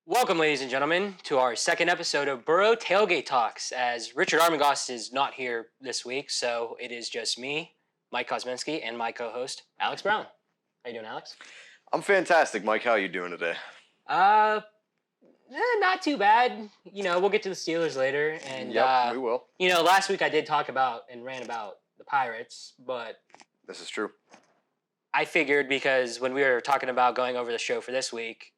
Welcome, ladies and gentlemen, to our second episode of Boro Tailgate Talks. As Richard Armagast is not here this week, so it is just me, Mike Kozminski, and my co-host, Alex Brown. How you doing, Alex? I'm fantastic, Mike. How are you doing today? Not too bad. We'll get to the Steelers later. And we will. Last week I did talk about and rant about the Pirates, but This is true. I figured because when we were talking about going over the show for this week,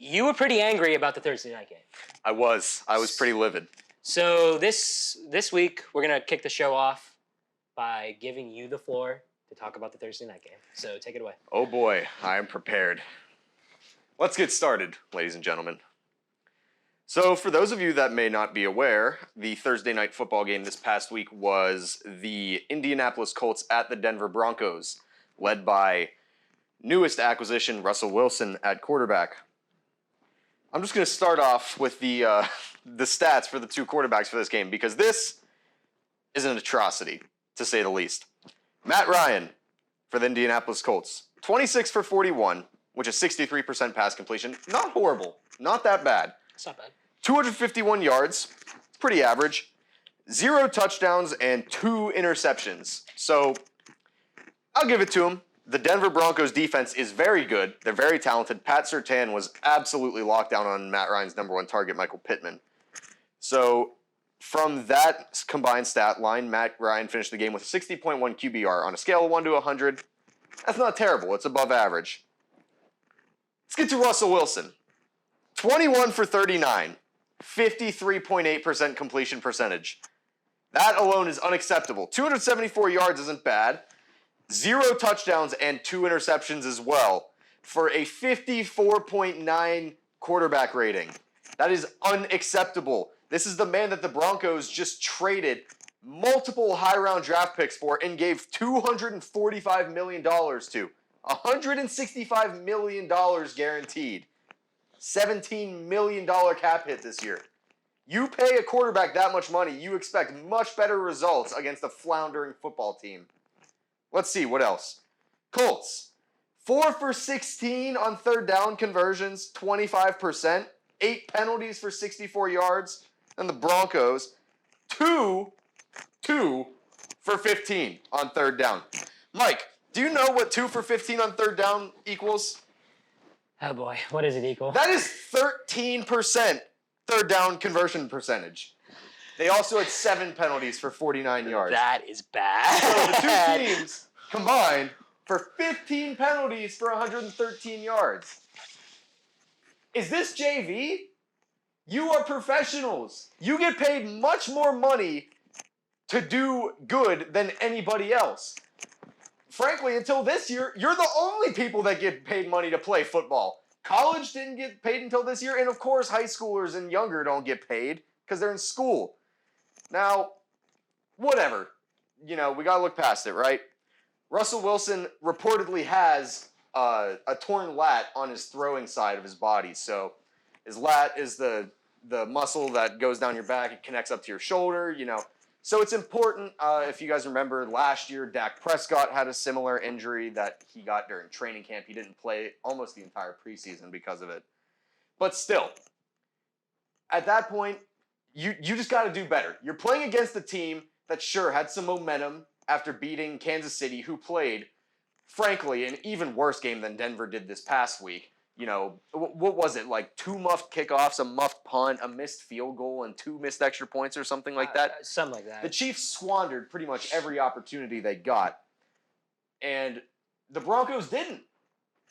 you were pretty angry about the Thursday night game. I was pretty livid. So this week, we're going to kick the show off by giving you the floor to talk about the Thursday night game. So take it away. Oh boy, I am prepared. Let's get started, ladies and gentlemen. So for those of you that may not be aware, the Thursday night football game this past week was the Indianapolis Colts at the Denver Broncos, led by newest acquisition Russell Wilson at quarterback. I'm just going to start off with the stats for the two quarterbacks for this game because this is an atrocity, to say the least. Matt Ryan for the Indianapolis Colts, 26 for 41, which is 63% pass completion. Not horrible. Not that bad. It's not bad. 251 yards. It's pretty average. 0 touchdowns and 2 interceptions. So I'll give it to him. The Denver Broncos defense is very good. They're very talented. Pat Surtain was absolutely locked down on Matt Ryan's number one target, Michael Pittman. So from that combined stat line, Matt Ryan finished the game with a 60.1 QBR on a scale of 1 to 100. That's not terrible. It's above average. Let's get to Russell Wilson. 21 for 39, 53.8% completion percentage. That alone is unacceptable. 274 yards isn't bad. 0 touchdowns and 2 interceptions as well for a 54.9 quarterback rating. That is unacceptable. This is the man that the Broncos just traded multiple high-round draft picks for and gave $245 million to. $165 million guaranteed. $17 million cap hit this year. You pay a quarterback that much money, you expect much better results against a floundering football team. Let's see, what else? Colts, 4 for 16 on third down conversions, 25%, 8 penalties for 64 yards. And the Broncos, 2 for 15 on third down. Mike, do you know what 2 for 15 on third down equals? Oh boy, what does it equal? That is 13% third down conversion percentage. They also had 7 penalties for 49 yards. That is bad. So the two teams combined for 15 penalties for 113 yards. Is this JV? You are professionals. You get paid much more money to do good than anybody else. Frankly, until this year, you're the only people that get paid money to play football. College didn't get paid until this year, and of course, high schoolers and younger don't get paid because they're in school. Now, whatever. We got to look past it, right? Russell Wilson reportedly has a torn lat on his throwing side of his body. So his lat is the muscle that goes down your back. It connects up to your shoulder, So it's important. If you guys remember, last year, Dak Prescott had a similar injury that he got during training camp. He didn't play almost the entire preseason because of it. But still, at that point, you just got to do better. You're playing against a team that sure had some momentum after beating Kansas City, who played, frankly, an even worse game than Denver did this past week. What was it, like 2 muffed kickoffs, a muffed punt, a missed field goal, and 2 missed extra points or something like that? Something like that. The Chiefs squandered pretty much every opportunity they got. And the Broncos didn't.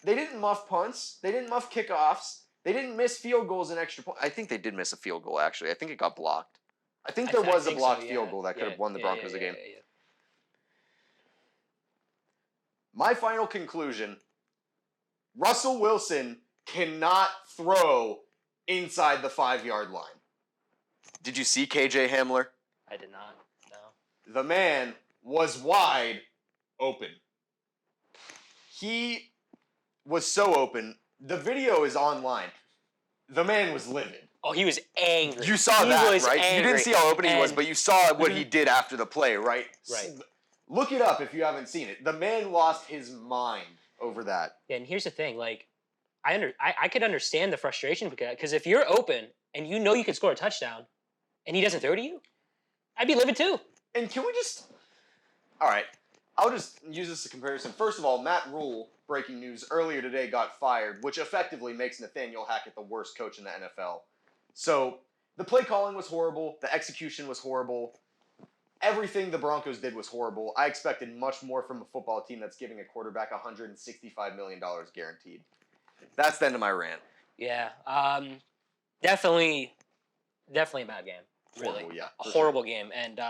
They didn't muff punts. They didn't muff kickoffs. They didn't miss field goals and extra points. I think they did miss a field goal, actually. I think it got blocked. I think there was a blocked field goal that could have won the Broncos a game. Yeah. My final conclusion, Russell Wilson cannot throw inside the 5-yard line. Did you see KJ Hamler? I did not, no. The man was wide open. He was so open. The video is online. The man was livid. Oh, he was angry. You saw that, right? Angry. You didn't see how open he was, but you saw what he did after the play, right? Right. Look it up if you haven't seen it. The man lost his mind over that. Yeah, and here's the thing, I could understand the frustration because if you're open and you know you can score a touchdown, and he doesn't throw to you, I'd be livid too. And can we just? All right, I'll just use this as a comparison. First of all, Matt Rule, breaking news earlier today, got fired, which effectively makes Nathaniel Hackett the worst coach in the NFL. So the play calling was horrible. The execution was horrible. Everything the Broncos did was horrible. I expected much more from a football team that's giving a quarterback $165 million guaranteed. That's the end of my rant. Yeah, definitely a bad game. Really, Horrible, yeah, a for horrible game, and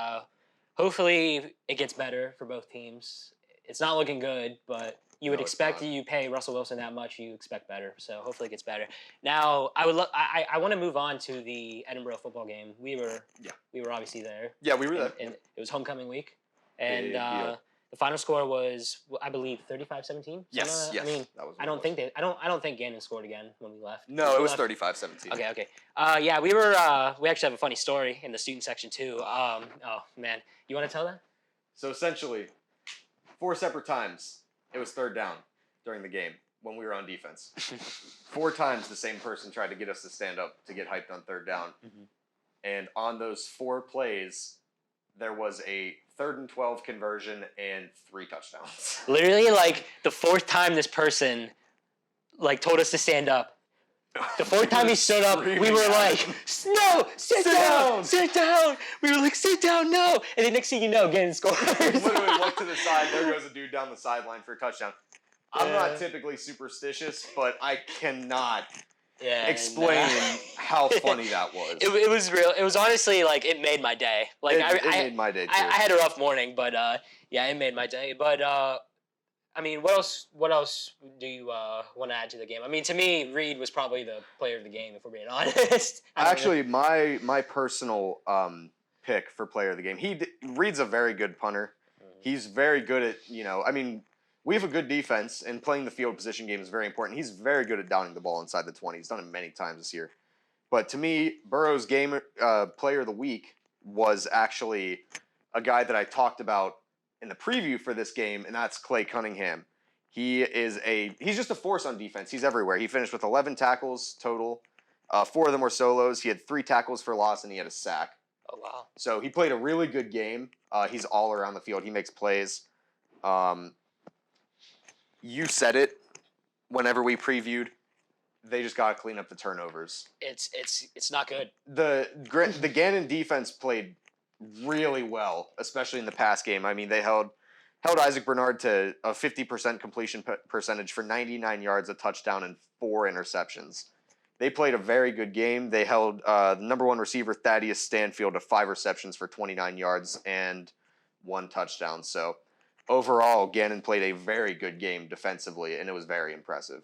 hopefully it gets better for both teams. It's not looking good, but you would No, it's expect not. you pay Russell Wilson that much, you expect better. So hopefully it gets better. Now I want to move on to the Edinburgh football game. We were obviously there. Yeah, we were there. And it was homecoming week, and Big deal. the final score was, I believe, 35-17. Yes, yes. I mean, that was what I it don't was. think I don't think Gannon scored again when we left. No, We it was left- 35-17. Okay. Yeah, we were. We actually have a funny story in the student section too. Oh man, you want to tell that? So essentially, 4 separate times, it was third down during the game when we were on defense. 4 times the same person tried to get us to stand up to get hyped on third down. Mhm. And on those 4 plays, there was a 3rd and 12 conversion and 3 touchdowns. Literally, like the 4th time this person, like, told us to stand up. The 4th time he stood up, we were like, "No, sit down, sit down." We were like, "Sit down, no!" And then next thing you know, Gannon scores. Literally look to the side. There goes a dude down the sideline for a touchdown. I'm Yeah. not typically superstitious, but I cannot Yeah, explain and, how funny that was. It was real. It was honestly like it made my day. Like it made my day too. I had a rough morning, but yeah, it made my day. But I mean, what else do you want to add to the game? I mean, to me, Reed was probably the player of the game, if we're being honest. Actually, my personal pick for player of the game, Reed's a very good punter. He's very good at, I mean, we have a good defense, and playing the field position game is very important. He's very good at downing the ball inside the 20. He's done it many times this year. But to me, Burrow's game player of the week was actually a guy that I talked about in the preview for this game, and that's Clay Cunningham. He's just a force on defense. He's everywhere. He finished with 11 tackles total. 4 of them were solos. He had 3 tackles for loss, and he had a sack. Oh wow! So he played a really good game. He's all around the field. He makes plays. You said it whenever we previewed. They just got to clean up the turnovers. It's not good. The Gannon defense played really well, especially in the pass game. I mean, they held Isaac Bernard to a 50% completion percentage for 99 yards, a touchdown, and 4 interceptions. They played a very good game. They held the number 1 receiver, Thaddeus Stanfield, to 5 receptions for 29 yards and 1 touchdown. So overall, Gannon played a very good game defensively, and it was very impressive.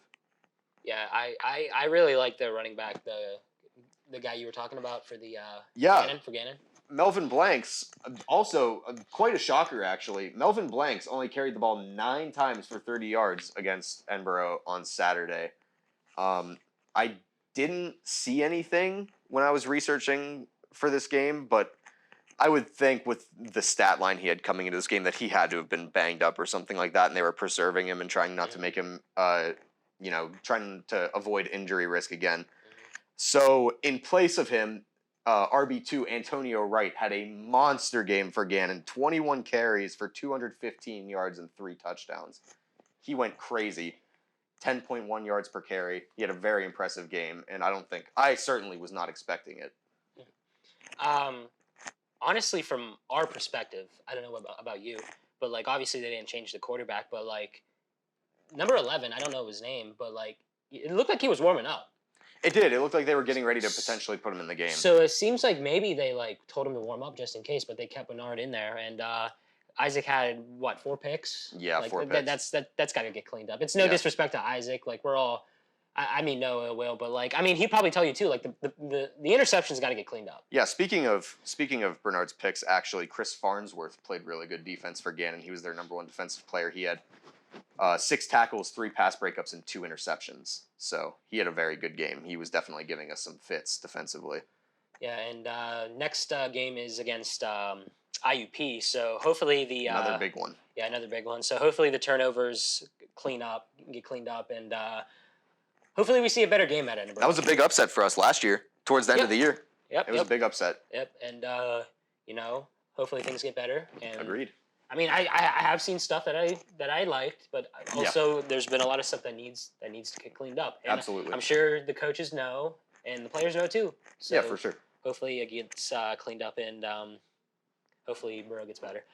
Yeah, I really like the running back, the guy you were talking about for the for Gannon. Melvin Blanks, also quite a shocker actually. Melvin Blanks only carried the ball 9 times for 30 yards against Edinburgh on Saturday. I didn't see anything when I was researching for this game, but I would think with the stat line he had coming into this game that he had to have been banged up or something like that, and they were preserving him and trying not to make him, trying to avoid injury risk again. So in place of him, RB2 Antonio Wright had a monster game for Gannon, 21 carries for 215 yards and 3 touchdowns. He went crazy. 10.1 yards per carry. He had a very impressive game, and I certainly was not expecting it. Honestly, from our perspective, I don't know about you, but like obviously they didn't change the quarterback, but like number 11, I don't know his name, but like it looked like he was warming up. It did. It looked like they were getting ready to potentially put him in the game. So it seems like maybe they like told him to warm up just in case, but they kept Bernard in there, and Isaac had 4 picks? Yeah, like, 4 picks. That's got to get cleaned up. It's no disrespect to Isaac. Like we're all, I mean no ill will, but like I mean he'd probably tell you too. Like the interception's got to get cleaned up. Yeah. Speaking of Bernard's picks, actually, Chris Farnsworth played really good defense for Gannon. He was their number 1 defensive player. He had 6 tackles, 3 pass breakups, and 2 interceptions. So he had a very good game. He was definitely giving us some fits defensively. Yeah, and next game is against IUP. So hopefully Another big one. Yeah, another big one. So hopefully the turnovers get cleaned up, and hopefully we see a better game at Edinburgh. That was a big upset for us last year, towards the end of the year. Yep. It was a big upset. Yep. And hopefully things get better. And Agreed. I mean, I have seen stuff that I liked, but also there's been a lot of stuff that needs to get cleaned up. And Absolutely. I'm sure the coaches know and the players know too. So yeah, for sure. Hopefully it gets cleaned up and hopefully Boro gets better.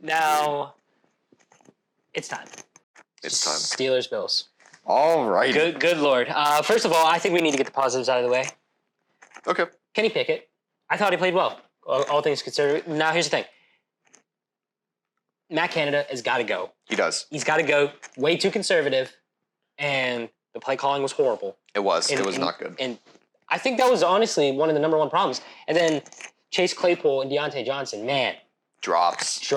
Now it's time. It's time. Steelers Bills. All right. Good Lord. First of all, I think we need to get the positives out of the way. Okay. Kenny Pickett. I thought he played well, all things considered. Now here's the thing. Matt Canada has got to go. He does. He's got to go. Way too conservative, and the play calling was horrible. It was. It was not good. And I think that was honestly one of the number one problems. And then Chase Claypool and Deontay Johnson, man. Drops.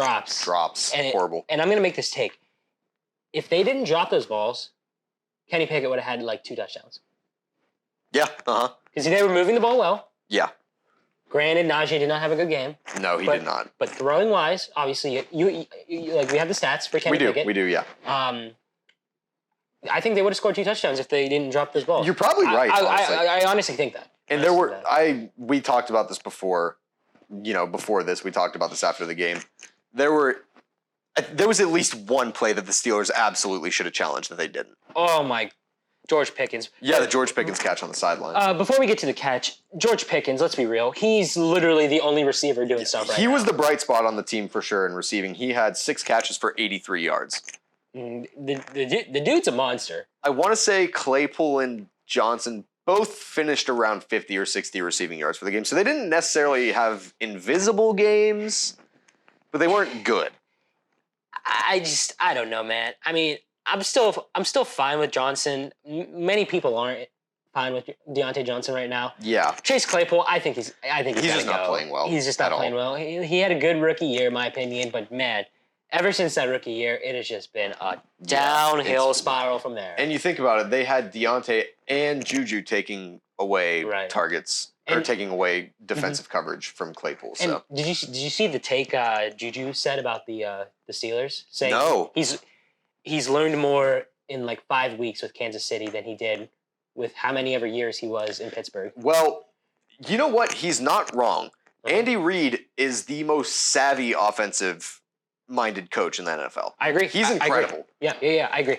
And horrible. And I'm going to make this take. If they didn't drop those balls, Kenny Pickett would have had like 2 touchdowns. Yeah, Because they were moving the ball well. Yeah. Granted, Najee did not have a good game. No, he did not. But throwing wise, obviously, you like we have the stats for Kenny Pickett. We do, yeah. I think they would have scored 2 touchdowns if they didn't drop those balls. You're probably right. I honestly think that. And we talked about this before. Before this, we talked about this after the game. There was at least one play that the Steelers absolutely should have challenged that they didn't. Oh my, George Pickens. Yeah, the George Pickens catch on the sideline. Before we get to the catch, George Pickens, let's be real. He's literally the only receiver doing stuff right now. He was the bright spot on the team for sure in receiving. He had 6 catches for 83 yards. The dude's a monster. I want to say Claypool and Johnson both finished around 50 or 60 receiving yards for the game. So they didn't necessarily have invisible games, but they weren't good. I don't know, man. I mean, I'm still fine with Johnson. Many people aren't fine with Deontay Johnson right now. Yeah. Chase Claypool, I think he's just not playing well. He's just not playing well. He had a good rookie year, in my opinion, but man, ever since that rookie year, it has just been a downhill spiral from there. And you think about it, they had Deontay and Juju taking away targets or taking away defensive coverage from Claypool. So and did you see the take Juju said about the Steelers? Saying no. He's learned more in like 5 weeks with Kansas City than he did with how many ever years he was in Pittsburgh. Well, you know what? He's not wrong. Andy Reid is the most savvy offensive-minded coach in the NFL. I agree. He's incredible. I agree. Yeah, I agree.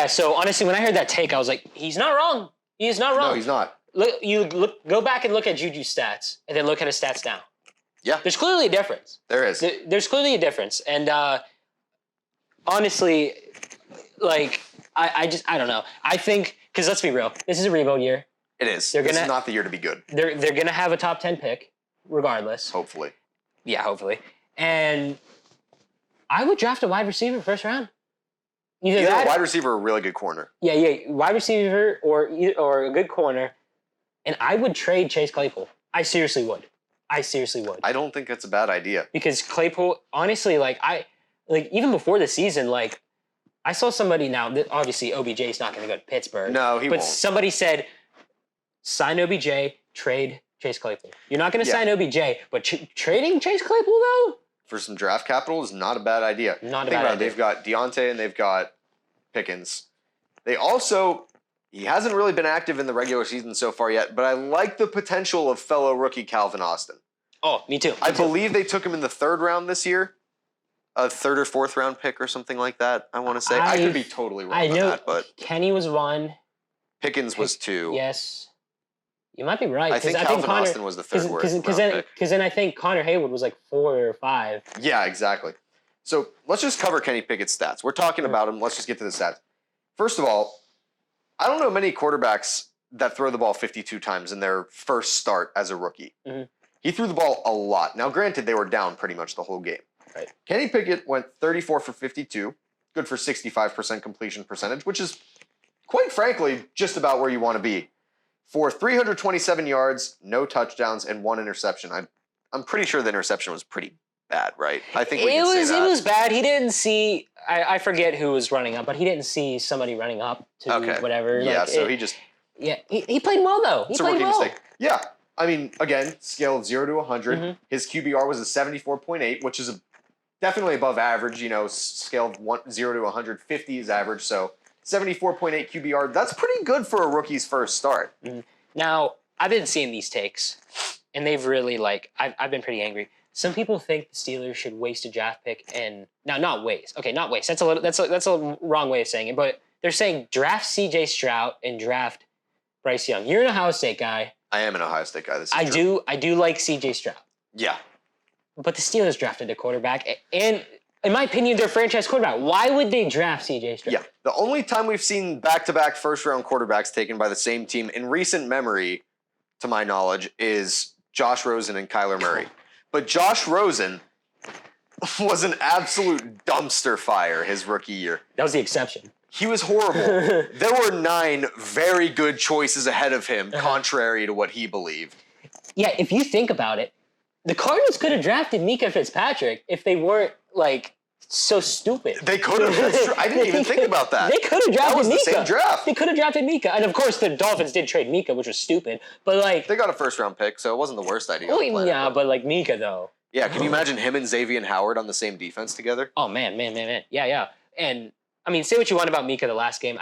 So honestly, when I heard that take, I was like, he's not wrong. He is not wrong. No, he's not. Go back and look at Juju's stats, and then look at his stats now. Yeah. There's clearly a difference. There is. There's clearly a difference. And honestly, like, I don't know. I think, because let's be real, this is a rebuild year. It is. This is not the year to be good. They're going to have a top 10 pick, regardless. Hopefully. Yeah, hopefully. And I would draft a wide receiver first round. Either a wide receiver or a really good corner. Yeah, wide receiver or a good corner. And I would trade Chase Claypool. I seriously would. I don't think that's a bad idea. Because Claypool, honestly, even before the season, I saw somebody now, that obviously OBJ is not going to go to Pittsburgh. No, he won't. But somebody said, sign OBJ, trade Chase Claypool. You're not going to sign OBJ, but trading Chase Claypool, though? For some draft capital is not a bad idea. Not a bad idea. They've got Deontay and they've got Pickens. They also, he hasn't really been active in the regular season so far yet, but I like the potential of fellow rookie Calvin Austin. Oh, me too. I believe they took him in the 3rd round this year. A 3rd or 4th round pick or something like that, I want to say. I could be totally wrong on that, but Kenny was 1. Pickens was 2. Yes. You might be right. I think Calvin Austin was the 3rd round pick. Because then I think Connor Haywood was 4 or 5. Yeah, exactly. So let's just cover Kenny Pickett's stats. We're talking about him. Let's just get to the stats. First of all, I don't know many quarterbacks that throw the ball 52 times in their first start as a rookie. Mm-hmm. He threw the ball a lot. Now, granted, they were down pretty much the whole game. Right. Kenny Pickett went 34 for 52, good for 65% completion percentage, which is, quite frankly, just about where you want to be. For 327 yards, no touchdowns, and 1 interception. I'm pretty sure the interception was pretty bad, right? I think we can say that. It was bad. He didn't see, I forget who was running up, but he didn't see somebody running up to whatever. Yeah, so he just... Yeah, he played well, though. It's a rookie mistake. Yeah. I mean, again, scale of 0 to 100. Mm-hmm. His QBR was a 74.8, which is definitely above average. Scale of 0 to 150 is average, so 74.8 QBR. That's pretty good for a rookie's first start. Now, I've been seeing these takes, and they've really, I've been pretty angry. Some people think the Steelers should waste a draft pick and not waste. Okay, not waste. That's a wrong way of saying it. But they're saying draft C.J. Stroud and draft Bryce Young. You're an Ohio State guy. I am an Ohio State guy. This is true. I do like C.J. Stroud. Yeah. But the Steelers drafted a quarterback, and in my opinion, they're franchise quarterback. Why would they draft C.J. Stroud? Yeah. The only time we've seen back-to-back first-round quarterbacks taken by the same team in recent memory, to my knowledge, is Josh Rosen and Kyler Murray. But Josh Rosen was an absolute dumpster fire his rookie year. That was the exception. He was horrible. There were 9 very good choices ahead of him, contrary to what he believed. Yeah, if you think about it, the Cardinals could have drafted Mika Fitzpatrick if they weren't, so stupid. They could have. That's true. I didn't even think about that. They could have drafted Mika. That was the same draft. They could have drafted Mika. And, of course, the Dolphins did trade Mika, which was stupid. But, they got a first-round pick, so it wasn't the worst idea. Yeah, but Mika, though. Yeah, can you imagine him and Xavier Howard on the same defense together? Oh, man. Yeah. And, say what you want about Mika the last game.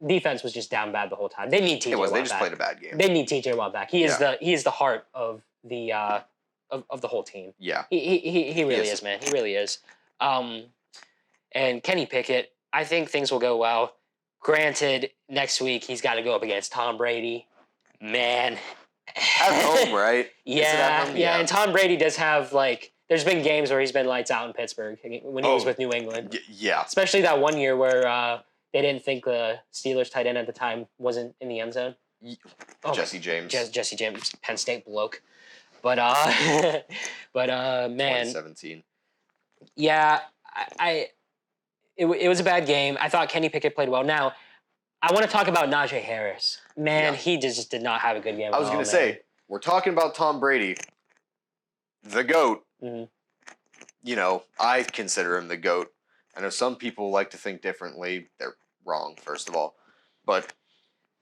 Defense was just down bad the whole time. They need TJ Watt back. They just played a bad game. They need TJ Watt back. He is the heart of the of the whole team. Yeah. He really is, man. He really is. And Kenny Pickett, I think things will go well. Granted, next week he's got to go up against Tom Brady. Man. At home, right? Yeah. And Tom Brady does have, there's been games where he's been lights out in Pittsburgh when he was with New England. Yeah. Especially that one year where they didn't think the Steelers tight end at the time wasn't in the end zone. Jesse James. Jesse James, Penn State bloke. But, man. 2017. Yeah, it was a bad game. I thought Kenny Pickett played well. Now, I want to talk about Najee Harris. Man, he just did not have a good game. I was going to say, we're talking about Tom Brady, the GOAT. Mm-hmm. I consider him the GOAT. I know some people like to think differently. They're wrong, first of all. But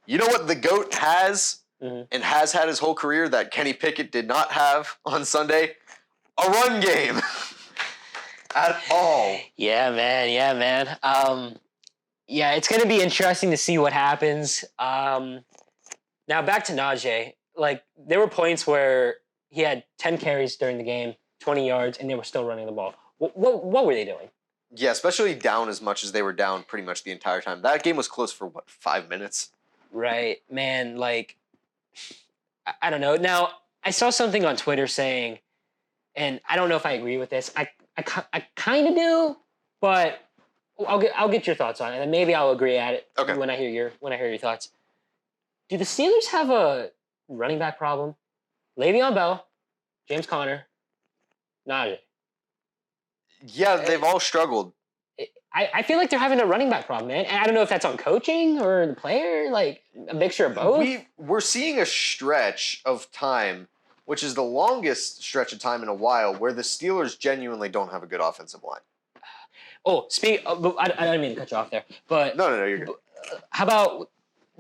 you know what the GOAT has and has had his whole career that Kenny Pickett did not have on Sunday? A run game. At all. Yeah, man. Yeah, it's going to be interesting to see what happens. Now, back to Najee. There were points where he had 10 carries during the game, 20 yards, and they were still running the ball. What were they doing? Yeah, especially down as much as they were down pretty much the entire time. That game was close for, 5 minutes? Right. Man, I don't know. Now, I saw something on Twitter saying, and I don't know if I agree with this. I kind of do, but I'll get your thoughts on it, and maybe I'll agree at it when I hear your thoughts. Do the Steelers have a running back problem? Le'Veon Bell, James Conner, Najee. Yeah, they've all struggled. I feel like they're having a running back problem, man. And I don't know if that's on coaching or the player, a mixture of both. We're seeing a stretch of time, which is the longest stretch of time in a while, where the Steelers genuinely don't have a good offensive line. Oh, I didn't mean to cut you off there, but no, you're good. How about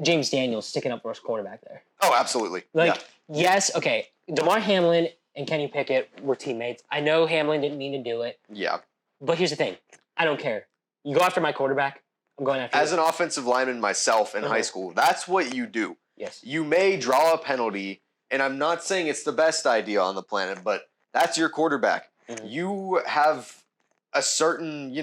James Daniels sticking up for his quarterback there? Oh, absolutely. Yes, okay. DeMar Hamlin and Kenny Pickett were teammates. I know Hamlin didn't mean to do it. Yeah. But here's the thing. I don't care. You go after my quarterback, I'm going after you. As an offensive lineman myself in high school, that's what you do. Yes. You may draw a penalty, and I'm not saying it's the best idea on the planet, but that's your quarterback. Mm-hmm. You have a certain,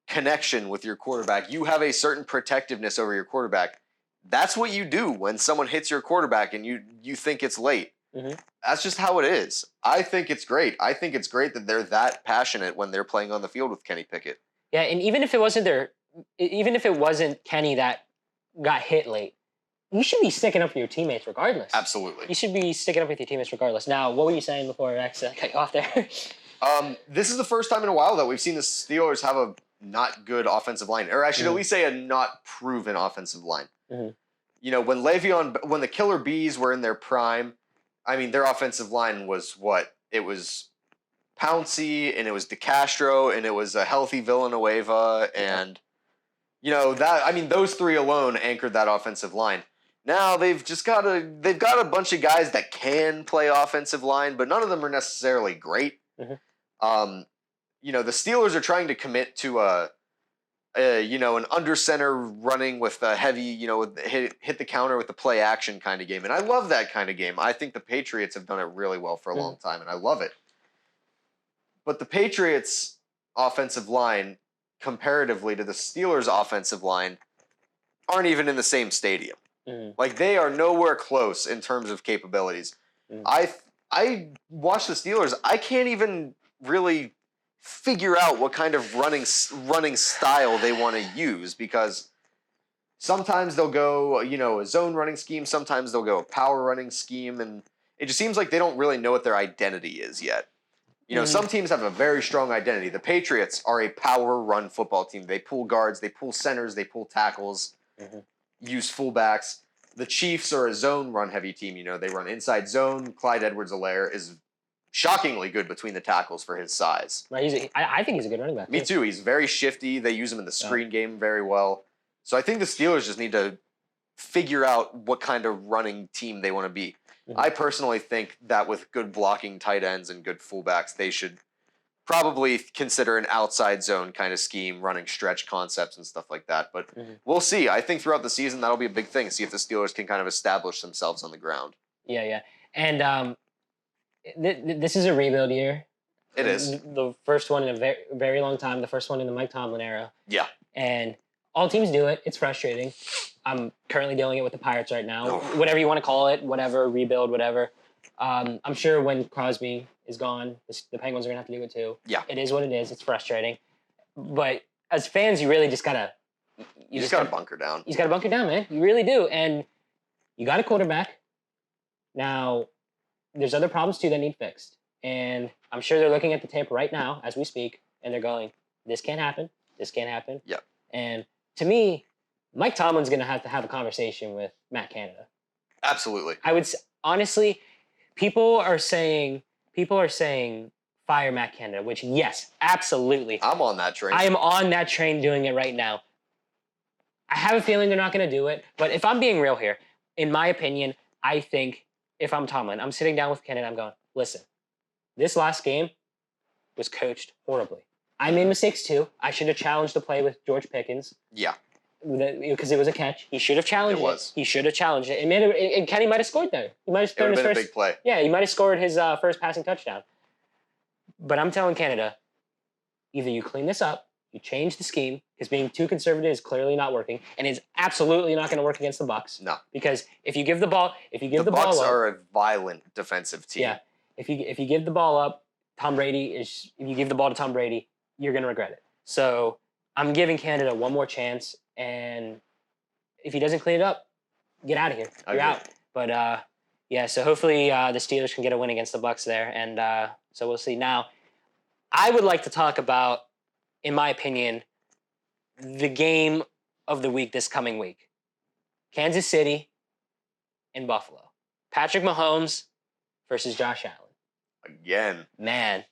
connection with your quarterback. You have a certain protectiveness over your quarterback. That's what you do when someone hits your quarterback and you think it's late. Mm-hmm. That's just how it is. I think it's great. I think it's great that they're that passionate when they're playing on the field with Kenny Pickett. Yeah, and even if it wasn't Kenny that got hit late, you should be sticking up for your teammates regardless. Absolutely. You should be sticking up with your teammates regardless. Now, what were you saying before I cut you off there? This is the first time in a while that we've seen the Steelers have a not good offensive line, or I should at least say a not proven offensive line. Mm-hmm. When the Killer Bees were in their prime, their offensive line was what? It was Pouncey, and it was DeCastro, and it was a healthy Villanueva, and those three alone anchored that offensive line. Now they've got a bunch of guys that can play offensive line, but none of them are necessarily great. Mm-hmm. The Steelers are trying to commit to a an under center running with a heavy, hit the counter with the play action kind of game. And I love that kind of game. I think the Patriots have done it really well for a long time, and I love it. But the Patriots' offensive line, comparatively to the Steelers' offensive line, aren't even in the same stadium. Like, they are nowhere close in terms of capabilities. I watch the Steelers. I can't even really figure out what kind of running style they want to use, because sometimes they'll go, a zone running scheme. Sometimes they'll go a power running scheme, and it just seems like they don't really know what their identity is yet. Some teams have a very strong identity. The Patriots are a power run football team. They pull guards, they pull centers, they pull tackles, use fullbacks. The Chiefs are a zone run heavy team. They run inside zone. Clyde Edwards-Helaire is shockingly good between the tackles for his size. Right, I think he's a good running back. Me too. He's very shifty. They use him in the screen game very well. So I think the Steelers just need to figure out what kind of running team they want to be. I personally think that with good blocking tight ends and good fullbacks, they should probably consider an outside zone kind of scheme, running stretch concepts and stuff like that. But we'll see. I think throughout the season, that'll be a big thing. See if the Steelers can kind of establish themselves on the ground. Yeah. And this is a rebuild year. It is. The first one in a very, very long time, the first one in the Mike Tomlin era. Yeah. And all teams do it. It's frustrating. I'm currently dealing it with the Pirates right now. Whatever you want to call it, whatever, rebuild, whatever. I'm sure when Crosby is gone, the Penguins are going to have to do it too. Yeah. It is what it is. It's frustrating. But as fans, you really just got to... You just got to bunker down. You just got to bunker down, man. You really do. And you got a quarterback. Now, there's other problems too that need fixed. And I'm sure they're looking at the tape right now as we speak, and they're going, this can't happen. This can't happen. Yep. And to me, Mike Tomlin's going to have a conversation with Matt Canada. Absolutely. I would honestly, people are saying fire Matt Canada, which yes, absolutely. I'm on that train. I am on that train doing it right now. I have a feeling they're not going to do it, but if I'm being real here, in my opinion, I think if I'm Tomlin, I'm sitting down with Canada, I'm going, listen, this last game was coached horribly. I made mistakes too. I should have challenged the play with George Pickens. Yeah. Because it was a catch. He should have challenged it. It was. He should have challenged it. And Kenny might have scored there. He might have scored his first. A big play. Yeah, he might have scored his first passing touchdown. But I'm telling Canada, either you clean this up, you change the scheme, because being too conservative is clearly not working, and it's absolutely not going to work against the Bucs. No. Because if you give the ball, the Bucs up, are a violent defensive team. Yeah. If you give the ball up, if you give the ball to Tom Brady, you're going to regret it. So I'm giving Canada one more chance, and if he doesn't clean it up, get out of here. You're out. But so hopefully the Steelers can get a win against the Bucs there, and so we'll see. Now, I would like to talk about, in my opinion, the game of the week this coming week. Kansas City and Buffalo. Patrick Mahomes versus Josh Allen. Again. Man,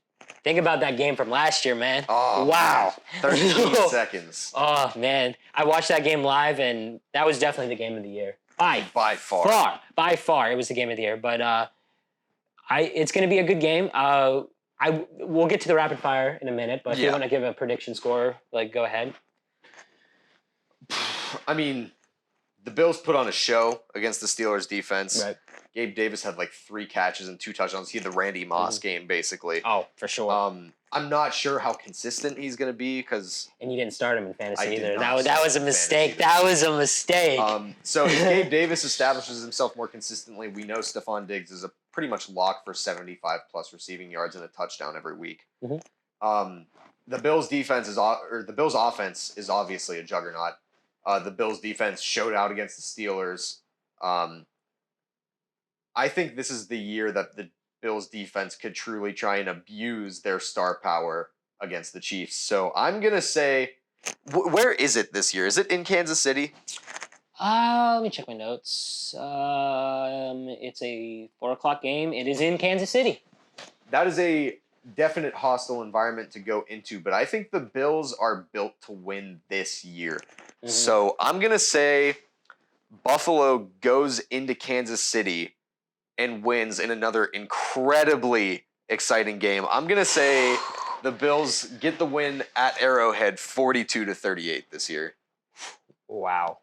think about that game from last year, man. Oh, wow. 13 seconds. Oh, man. I watched that game live, and that was definitely the game of the year. By far. By far, it was the game of the year. But it's going to be a good game. We'll get to the rapid fire in a minute, but if you want to give a prediction score, go ahead. I mean, the Bills put on a show against the Steelers defense. Right. Gabe Davis had 3 catches and 2 touchdowns. He had the Randy Moss game, basically. Oh, for sure. I'm not sure how consistent he's going to be because... And you didn't start him in fantasy either. That was a mistake. That was a mistake. So if Gabe Davis establishes himself more consistently, we know Stephon Diggs is a pretty much lock for 75-plus receiving yards and a touchdown every week. The Bills' the Bills' offense is obviously a juggernaut. The Bills' defense showed out against the Steelers. I think this is the year that the Bills' defense could truly try and abuse their star power against the Chiefs. So I'm going to say, where is it this year? Is it in Kansas City? Let me check my notes. It's a 4:00 game. It is in Kansas City. That is a definite hostile environment to go into, but I think the Bills are built to win this year. So I'm going to say Buffalo goes into Kansas City and wins in another incredibly exciting game. I'm going to say The Bills get the win at Arrowhead 42-38 this year. Wow.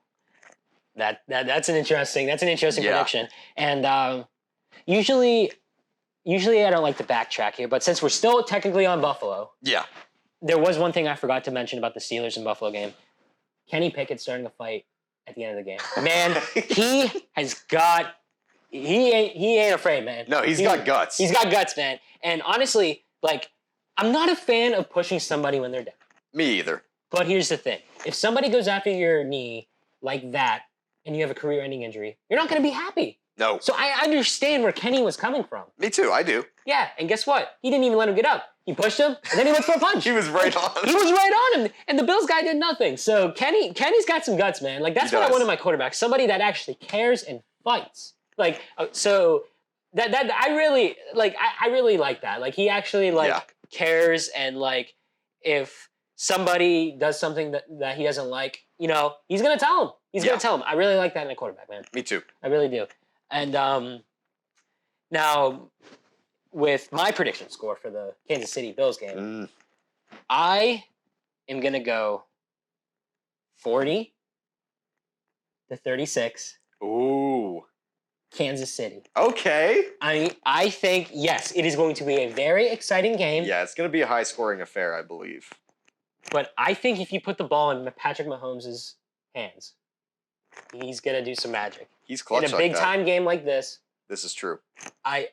That's an interesting prediction. And usually I don't like to backtrack here, but since we're still technically on Buffalo, Yeah. there was one thing I forgot to mention about the Steelers and Buffalo game. Kenny Pickett starting a fight at the end of the game. Man, he ain't afraid, man. No, he's got guts. He's got guts, man. And honestly, like, I'm not a fan of pushing somebody when they're down. Me either. But here's the thing. If somebody goes after your knee like that and you have a career-ending injury, you're not going to be happy. No. So I understand where Kenny was coming from. Me too, I do. Yeah, and guess what? He didn't even let him get up. He pushed him, and then he went for a punch. He was right on him. He was right on him, and the Bills guy did nothing. So Kenny's got some guts, man. Like, that's what I want in my quarterback. Somebody that actually cares and fights. Like, so that I really like that. Like, he actually cares, and like, if somebody does something that he doesn't like, you know, he's gonna tell him. He's gonna tell him. I really like that in a quarterback, man. Me too. I really do. And now, with my prediction score for the Kansas City Bills game, I am gonna go 40-36. Ooh. Kansas City. Okay. I think, yes, it is going to be a very exciting game. Yeah, it's going to be a high-scoring affair, I believe. But I think if you put the ball in Patrick Mahomes' hands, he's going to do some magic. He's clutch in a big-time game like this. This is true. I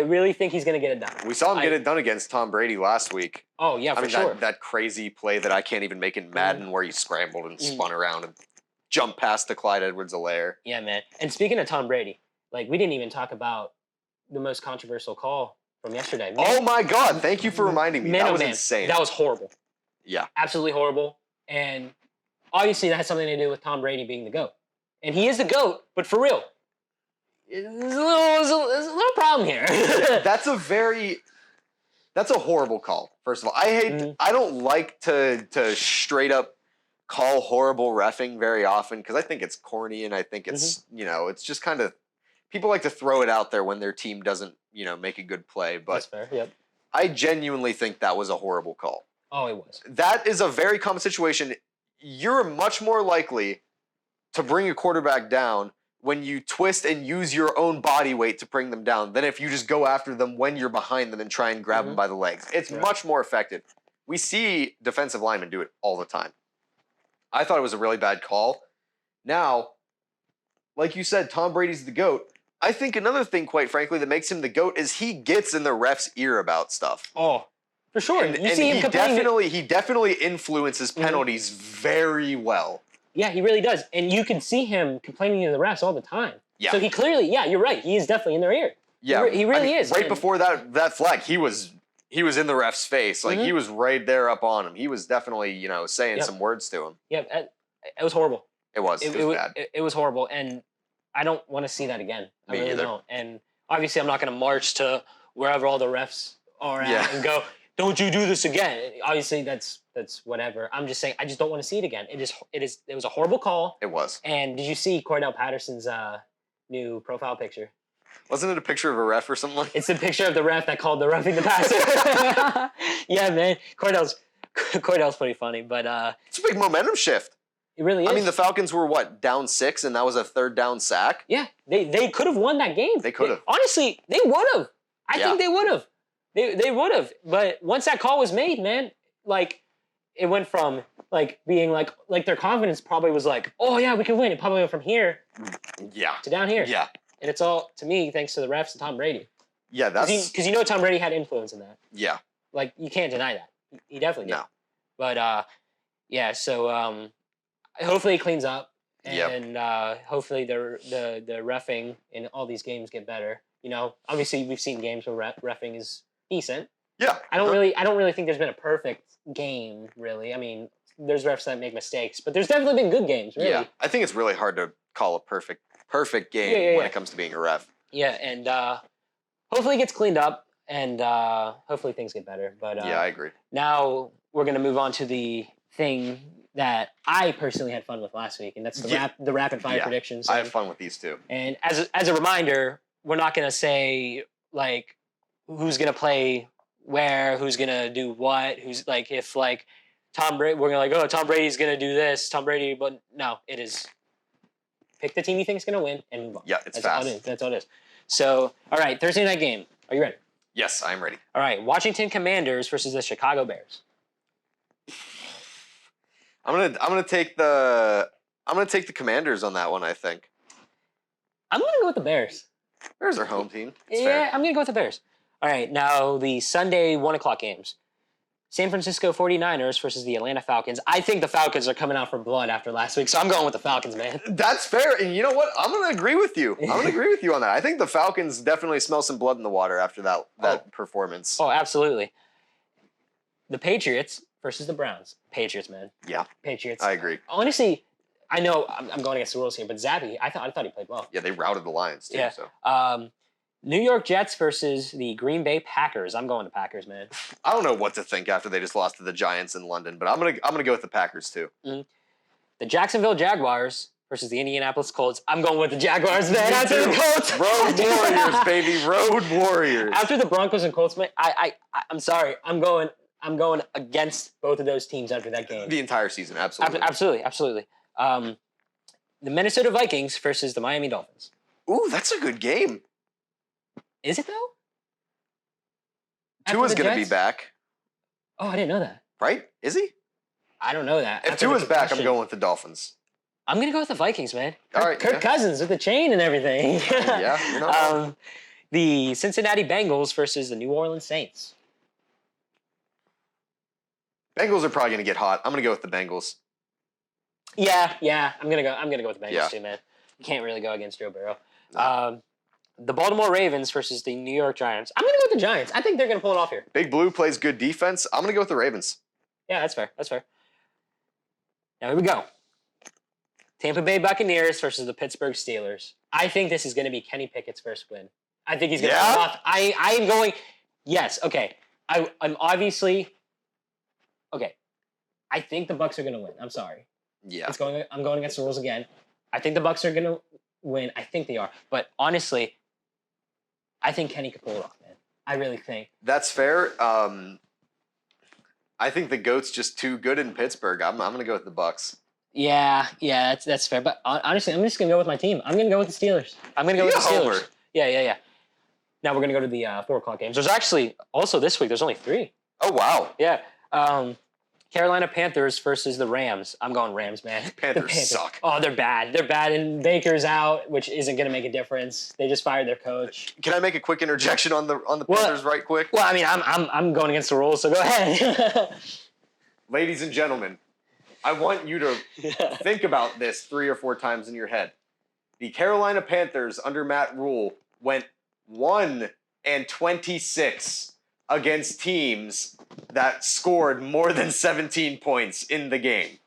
really think he's going to get it done. We saw him get it done against Tom Brady last week. Oh, yeah, for sure. That crazy play that I can't even make in Madden where he scrambled and spun around and jumped past the Clyde Edwards-Helaire. Yeah, man. And speaking of Tom Brady, like, we didn't even talk about the most controversial call from yesterday. Oh, my God. Thank you for reminding me. That was insane. That was horrible. Yeah. Absolutely horrible. And obviously that has something to do with Tom Brady being the GOAT. And he is the GOAT, but for real. There's a little problem here. That's a horrible call, first of all. I don't like to straight up call horrible reffing very often because I think it's corny and I think it's, it's just kind of, people like to throw it out there when their team doesn't, make a good play. But that's fair, yep. I genuinely think that was a horrible call. Oh, it was. That is a very common situation. You're much more likely to bring a quarterback down when you twist and use your own body weight to bring them down than if you just go after them when you're behind them and try and grab them by the legs. It's much more effective. We see defensive linemen do it all the time. I thought it was a really bad call. Now, like you said, Tom Brady's the GOAT. I think another thing, quite frankly, that makes him the GOAT is he gets in the ref's ear about stuff. Oh, for sure. And he definitely influences penalties very well. Yeah, he really does. And you can see him complaining to the refs all the time. Yeah. So he clearly, you're right. He is definitely in their ear. Yeah. He really is. Right before that flag, he was in the ref's face. Like, he was right there up on him. He was definitely, saying some words to him. Yeah, it was horrible. It was bad. It was horrible. And I don't want to see that again. I really don't. And obviously, I'm not going to march to wherever all the refs are at and go, don't you do this again. Obviously, that's whatever. I'm just saying, I just don't want to see it again. It was a horrible call. It was. And did you see Cordell Patterson's new profile picture? Wasn't it a picture of a ref or something like that? It's a picture of the ref that called the roughing the passer. Yeah, man. Cordell's pretty funny, but it's a big momentum shift. It really is. I mean, the Falcons were, down 6, and that was a third down sack? Yeah, they could have won that game. They could have. Honestly, they would have. I think they would have. They would have. But once that call was made, man, like, it went from, like, being, like their confidence probably was like, oh, yeah, we can win. It probably went from here to down here. Yeah. And it's all, to me, thanks to the refs and Tom Brady. Yeah, that's... Because Tom Brady had influence in that. Yeah. Like, you can't deny that. He definitely did. No. But, so... hopefully it cleans up, and hopefully the reffing in all these games get better. Obviously we've seen games where reffing is decent. Yeah. I don't really think there's been a perfect game, really. I mean, there's refs that make mistakes, but there's definitely been good games, really. Yeah, I think it's really hard to call a perfect game when it comes to being a ref. Yeah, and hopefully it gets cleaned up, and hopefully things get better. But yeah, I agree. Now we're going to move on to the thing that I personally had fun with last week, and that's the rapid fire predictions. I have fun with these too. And as a reminder, we're not going to say, like, who's going to play where, who's gonna do what, who's like if like Tom Brady, we're gonna like, oh, Tom Brady's gonna do this, Tom Brady, but no, it is pick the team you think is gonna win and move on. Yeah, it's That's fast. all it is. That's all it is. So, all right, Thursday night game. Are you ready? Yes, I'm ready. All right, Washington Commanders versus the Chicago Bears. I'm gonna take the Commanders on that one. I think I'm gonna go with the Bears. Bears are home team. It's Yeah, fair. I'm gonna go with the Bears. All right, now the Sunday 1:00 games. San Francisco 49ers versus the Atlanta Falcons. I think the Falcons are coming out for blood after last week, so I'm going with the Falcons, man. That's fair. And you know what? I'm gonna agree with you. I'm gonna agree with you on that. I think the Falcons definitely smell some blood in the water after that performance. Oh, absolutely. The Patriots versus the Browns. Patriots, man. Yeah, Patriots. I agree. Honestly, I know I'm going against the rules here, but Zappy, I thought he played well. Yeah, they routed the Lions too. Yeah. So New York Jets versus the Green Bay Packers. I'm going to Packers, man. I don't know what to think after they just lost to the Giants in London, but I'm gonna go with the Packers too. The Jacksonville Jaguars versus the Indianapolis Colts. I'm going with the Jaguars, man. Me After too. the Colts. Road Warriors, baby. Road Warriors. After the Broncos and Colts, man, I'm sorry. I'm going against both of those teams after that game. The entire season, absolutely. Absolutely. The Minnesota Vikings versus the Miami Dolphins. Ooh, that's a good game. Is it though? Tua's After the gonna be Jets? back, Oh, I didn't know that. right? Is he? I don't know that. If After the Tua's back, I'm concussion. going with the Dolphins. I'm gonna go with the Vikings, man. All right, Kirk yeah. Cousins with the chain and everything. Yeah, you're not wrong. The Cincinnati Bengals versus the New Orleans Saints. Bengals are probably gonna get hot. I'm gonna go with the Bengals. Yeah. I'm gonna go with the Bengals Yeah. too, man. You can't really go against Joe Burrow. No. The Baltimore Ravens versus the New York Giants. I'm gonna go with the Giants. I think they're gonna pull it off here. Big Blue plays good defense. I'm gonna go with the Ravens. Yeah, that's fair. Now here we go. Tampa Bay Buccaneers versus the Pittsburgh Steelers. I think this is going to be Kenny Pickett's first win. I think he's going to Yeah? pull it off. I am going. Yes. Okay. I'm obviously. Okay. I think the Bucs are going to win. I'm sorry. Yeah. I'm going against the rules again. I think the Bucs are going to win. I think they are. But honestly, I think Kenny could pull it off, man. I really think. That's fair. I think the GOAT's just too good in Pittsburgh. I'm gonna go with the Bucks. Yeah, that's fair. But honestly, I'm just going to go with my team. I'm going to go with the Steelers. I'm going to go with the Steelers. Homer. Yeah. Now we're going to go to the 4:00 games. There's actually, also this week, there's only 3. Oh wow. Yeah. Carolina Panthers versus the Rams. I'm going Rams, man. The Panthers suck. Oh, they're bad. And Baker's out, which isn't going to make a difference. They just fired their coach. Can I make a quick interjection on the Panthers right quick? Well, I mean, I'm going against the rules, so go ahead. Ladies and gentlemen, I want you to think about this 3 or 4 times in your head. The Carolina Panthers under Matt Rule went 1-26 against teams that scored more than 17 points in the game.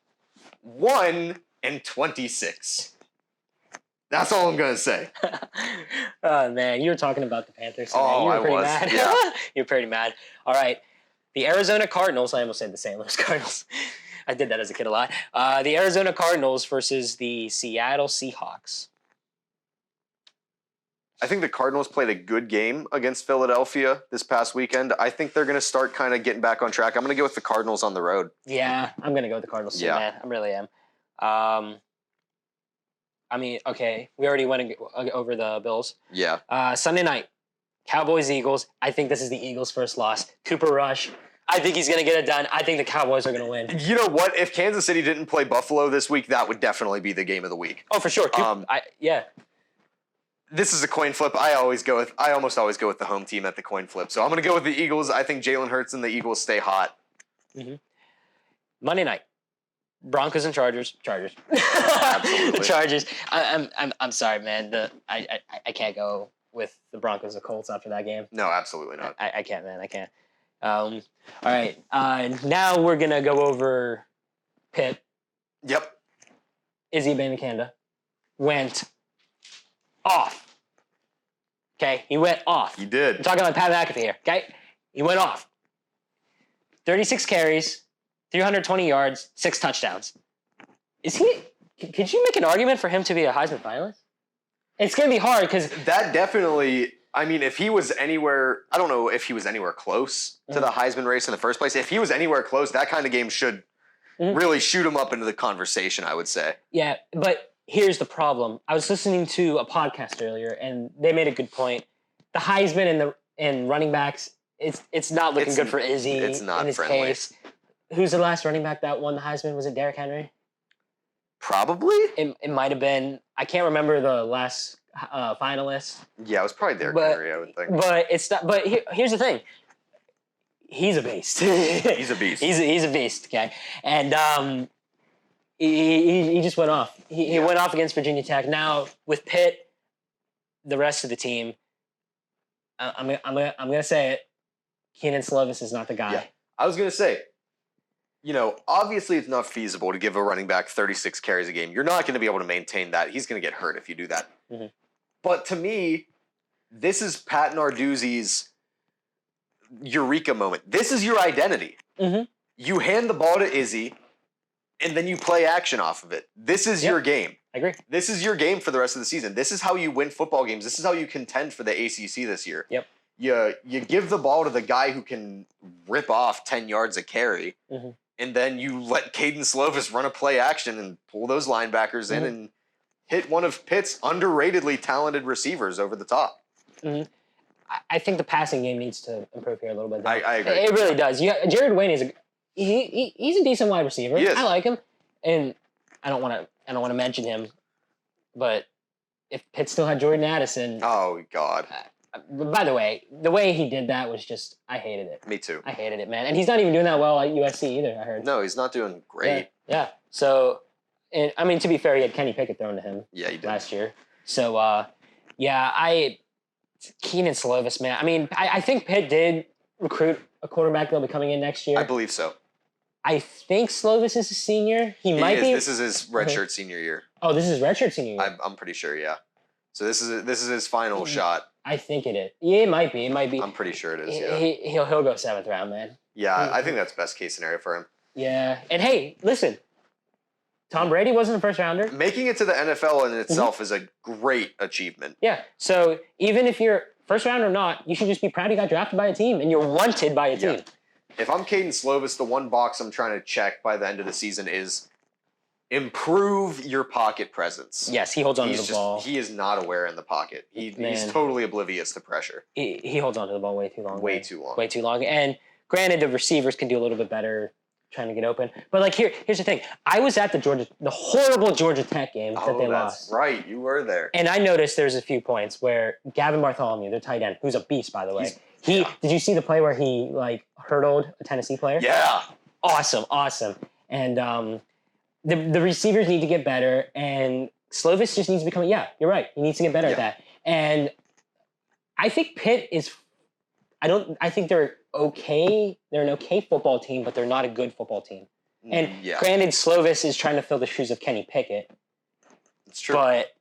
1-26. That's all I'm gonna say. Oh man, you were talking about the Panthers. So Oh, you were I pretty was, mad. yeah. You're pretty mad. All right, the Arizona Cardinals. I almost said the St. Louis Cardinals. I did that as a kid a lot. The Arizona Cardinals versus the Seattle Seahawks. I think the Cardinals played a good game against Philadelphia this past weekend. I think they're gonna start kind of getting back on track. I'm gonna go with the Cardinals on the road. Yeah, I'm gonna go with the Cardinals too, Yeah. man. I really am. I mean, okay, we already went over the Bills. Yeah. Sunday night, Cowboys Eagles. I think this is the Eagles' first loss. Cooper Rush. I think he's gonna get it done. I think the Cowboys are gonna win. You know what? If Kansas City didn't play Buffalo this week, that would definitely be the game of the week. Oh, for sure. Yeah. This is a coin flip. I almost always go with the home team at the coin flip. So I'm going to go with the Eagles. I think Jalen Hurts and the Eagles stay hot. Mm-hmm. Monday night, Broncos and Chargers. Absolutely. The Chargers. I'm sorry, man. I can't go with the Broncos and Colts after that game. No, absolutely not. I can't, man. I can't. All right. Now we're gonna go over Pitt. Yep. Izzy Abanikanda went off. Okay, he went off. He I'm did. talking about Pat McAfee here. Okay, he went off. 36 carries, 320 yards, 6 touchdowns. Is he? Could you make an argument for him to be a Heisman finalist? It's gonna be hard because That definitely I mean, if he was anywhere, I don't know if he was anywhere close to the Heisman race in the first place. If he was anywhere close, that kind of game should really shoot him up into the conversation, I would say. Yeah, but here's the problem. I was listening to a podcast earlier, and they made a good point. The Heisman and running backs, it's not looking good for Izzy. It's not in his friendly. case. Who's the last running back that won the Heisman? Was it Derrick Henry? Probably. It might have been. I can't remember the last finalist. Yeah, it was probably Derrick Henry, I would think. But it's not. But here's the thing. He's a beast. He's a beast. He's a beast. Okay, and he just went off. He went off against Virginia Tech. Now with Pitt, the rest of the team, I'm gonna say it. Keenan Slovis is not the guy. Yeah. I was gonna say, obviously it's not feasible to give a running back 36 carries a game. You're not going to be able to maintain that. He's going to get hurt if you do that. Mm-hmm. But to me, this is Pat Narduzzi's eureka moment. This is your identity. Mm-hmm. You hand the ball to Izzy, and then you play action off of it. This is your game. I agree. This is your game for the rest of the season. This is how you win football games. This is how you contend for the ACC this year. Yep. You give the ball to the guy who can rip off 10 yards a carry, mm-hmm. and then you let Caden Slovis run a play action and pull those linebackers in and hit one of Pitt's underratedly talented receivers over the top. Mm-hmm. I think the passing game needs to improve here a little bit. I agree. It really does. Jared Wayne is he's a decent wide receiver. He is. I like him, and I don't want to mention him, but if Pitt still had Jordan Addison, oh God. By the way he did that was just, I hated it. Me too. I hated it, man. And he's not even doing that well at USC either, I heard. No, he's not doing great. Yeah. So, and I mean, to be fair, he had Kenny Pickett thrown to him he did. last year. So, Keenan Slovis, man. I mean, I think Pitt did recruit a quarterback that'll be coming in next year. I believe so. I think Slovis is a senior. He might be. This is his redshirt senior year. Oh, this is redshirt senior year. I'm pretty sure, yeah. So this is his final shot. I think it is. Yeah, it might be. It might be. I'm pretty sure it is. Yeah. He'll go 7th round, man. Yeah, I think that's best case scenario for him. Yeah, and hey, listen, Tom Brady wasn't a first rounder. Making it to the NFL in itself is a great achievement. Yeah. So even if you're first round or not, you should just be proud you got drafted by a team and you're wanted by a team. Yeah. If I'm Caden Slovis, the one box I'm trying to check by the end of the season is improve your pocket presence. Yes, he holds on to the ball. He is not aware in the pocket. He's totally oblivious to pressure. He holds on to the ball way too long. Way too long. And granted, the receivers can do a little bit better trying to get open. But like here's the thing. I was at the horrible Georgia Tech game that they lost. That's right. You were there. And I noticed there's a few points where Gavin Bartholomew, their tight end, who's a beast by the way. Did you see the play where he hurdled a Tennessee player? Yeah. Awesome. And the receivers need to get better, and Slovis just needs to become. Yeah, you're right. He needs to get better at that. And I think Pitt is. I think they're okay. They're an okay football team, but they're not a good football team. And granted, Slovis is trying to fill the shoes of Kenny Pickett. It's true. But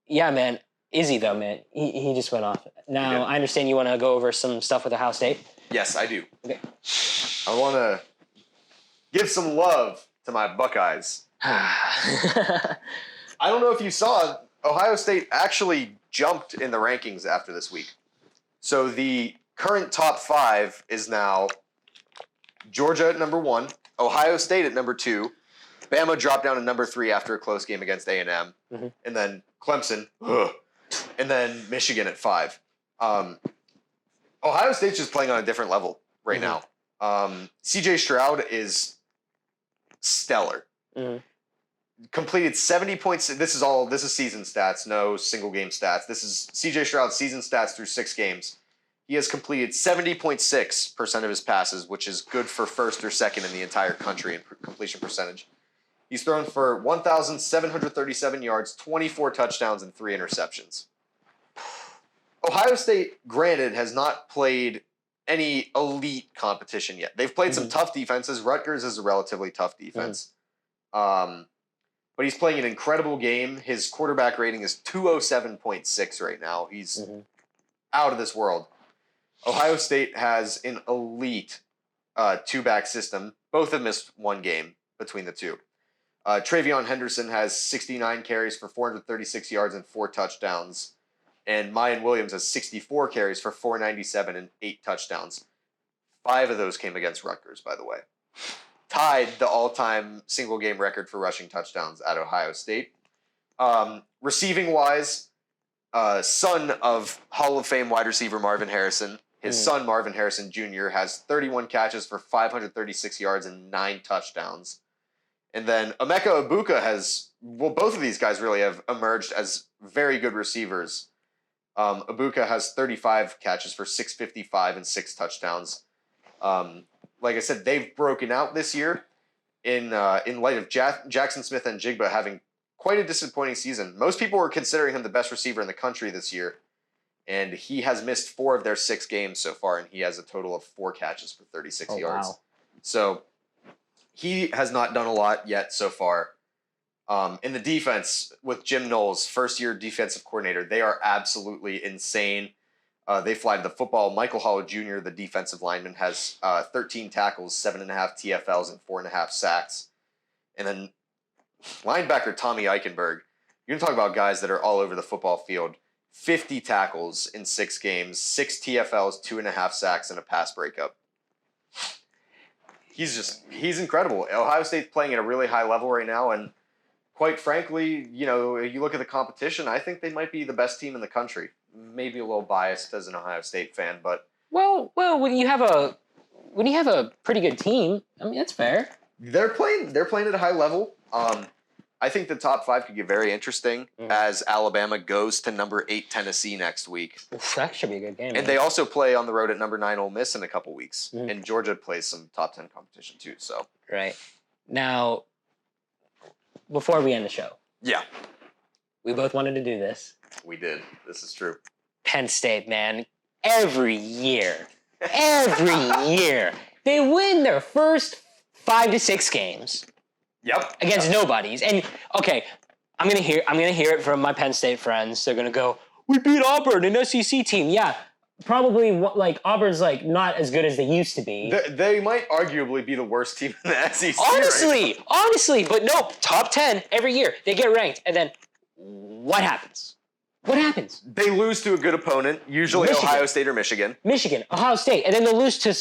yeah, man, Izzy though, man, he just went off. Now I understand you want to go over some stuff with Ohio State. Yes, I do. Okay. I want to give some love to my Buckeyes. I don't know if you saw, Ohio State actually jumped in the rankings after this week. So the current top 5 is now Georgia at number 1, Ohio State at number 2, Bama dropped down to number 3 after a close game against A&M, and then Clemson, and then Michigan at 5. Ohio State's just playing on a different level right now. CJ Stroud is stellar. Completed 70 points. This is season stats, no single game stats. This is CJ Stroud's season stats through 6 games. He has completed 70.6% of his passes, which is good for first or second in the entire country in completion percentage. He's thrown for 1,737 yards, 24 touchdowns, and 3 interceptions. Ohio State, granted, has not played any elite competition yet. They've played some tough defenses. Rutgers is a relatively tough defense. But he's playing an incredible game. His quarterback rating is 207.6 right now. He's out of this world. Ohio State has an elite 2-back system. Both have missed 1 game between the two. Travion Henderson has 69 carries for 436 yards and 4 touchdowns. And Mayan Williams has 64 carries for 497 and 8 touchdowns. 5 of those came against Rutgers, by the way. Tied the all-time single-game record for rushing touchdowns at Ohio State. Receiving-wise, son of Hall of Fame wide receiver Marvin Harrison, his son Marvin Harrison Jr. has 31 catches for 536 yards and 9 touchdowns. And then Emeka Ibuka has, well, both of these guys really have emerged as very good receivers. Ibuka has 35 catches for 655 and 6 touchdowns. Like I said, they've broken out this year in light of Jackson Smith and Jigba having quite a disappointing season. Most people were considering him the best receiver in the country this year, and he has missed 4 of their 6 games so far, and he has a total of 4 catches for 36 yards. Wow. So he has not done a lot yet so far. In the defense, with Jim Knowles, first-year defensive coordinator, they are absolutely insane. They fly to the football. Michael Hall Jr., the defensive lineman, has 13 tackles, 7.5 TFLs, and 4.5 sacks. And then linebacker Tommy Eichenberg, you're going to talk about guys that are all over the football field. 50 tackles in 6 games, 6 TFLs, 2.5 sacks, and a pass breakup. He's incredible. Ohio State's playing at a really high level right now, and quite frankly, you look at the competition, I think they might be the best team in the country. Maybe a little biased as an Ohio State fan, but well, when you have a pretty good team, I mean that's fair. They're playing at a high level. I think the top 5 could get very interesting as Alabama goes to number 8 Tennessee next week. That should be a good game. And they also play on the road at number 9 Ole Miss in a couple weeks. And Georgia plays some top 10 competition too. So right now, before we end the show, we both wanted to do this. We did. This is true. Penn State, man, every year, they win their first 5 to 6 games. Yep. Against nobodies. And okay, I'm gonna hear it from my Penn State friends. They're gonna go, "We beat Auburn, an SEC team." Yeah, probably. Like Auburn's like not as good as they used to be. They might arguably be the worst team in the SEC. Honestly, but no, top 10 every year. They get ranked, and then what happens? What happens? They lose to a good opponent, usually Michigan. Ohio State or Michigan. Ohio State, and then they'll lose to,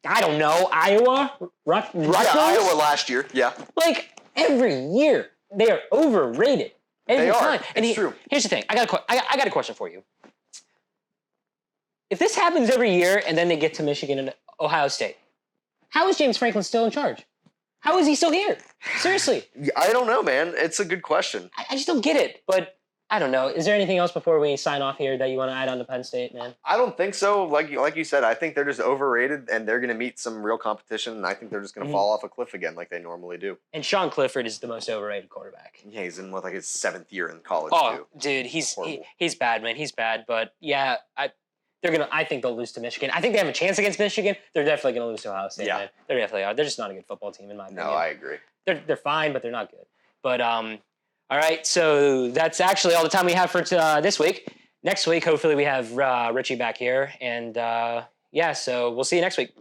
I don't know, Iowa? Rutgers? Yeah, Iowa last year, yeah. Like, every year, they are overrated. Every time. And it's true. Here's the thing. I got a question for you. If this happens every year, and then they get to Michigan and Ohio State, how is James Franklin still in charge? How is he still here? Seriously. I don't know, man. It's a good question. I just don't get it, but I don't know. Is there anything else before we sign off here that you want to add on to Penn State, man? I don't think so. Like you said, I think they're just overrated, and they're going to meet some real competition, and I think they're just going to fall off a cliff again like they normally do. And Sean Clifford is the most overrated quarterback. Yeah, he's in like his 7th year in college, too. Dude, he's bad, man. He's bad, but yeah, I think they'll lose to Michigan. I think they have a chance against Michigan. They're definitely going to lose to Ohio State, man. They definitely are. They're just not a good football team, in my opinion. No, I agree. They're fine, but they're not good. But all right, so that's actually all the time we have for this week. Next week, hopefully we have Richie back here. And so we'll see you next week.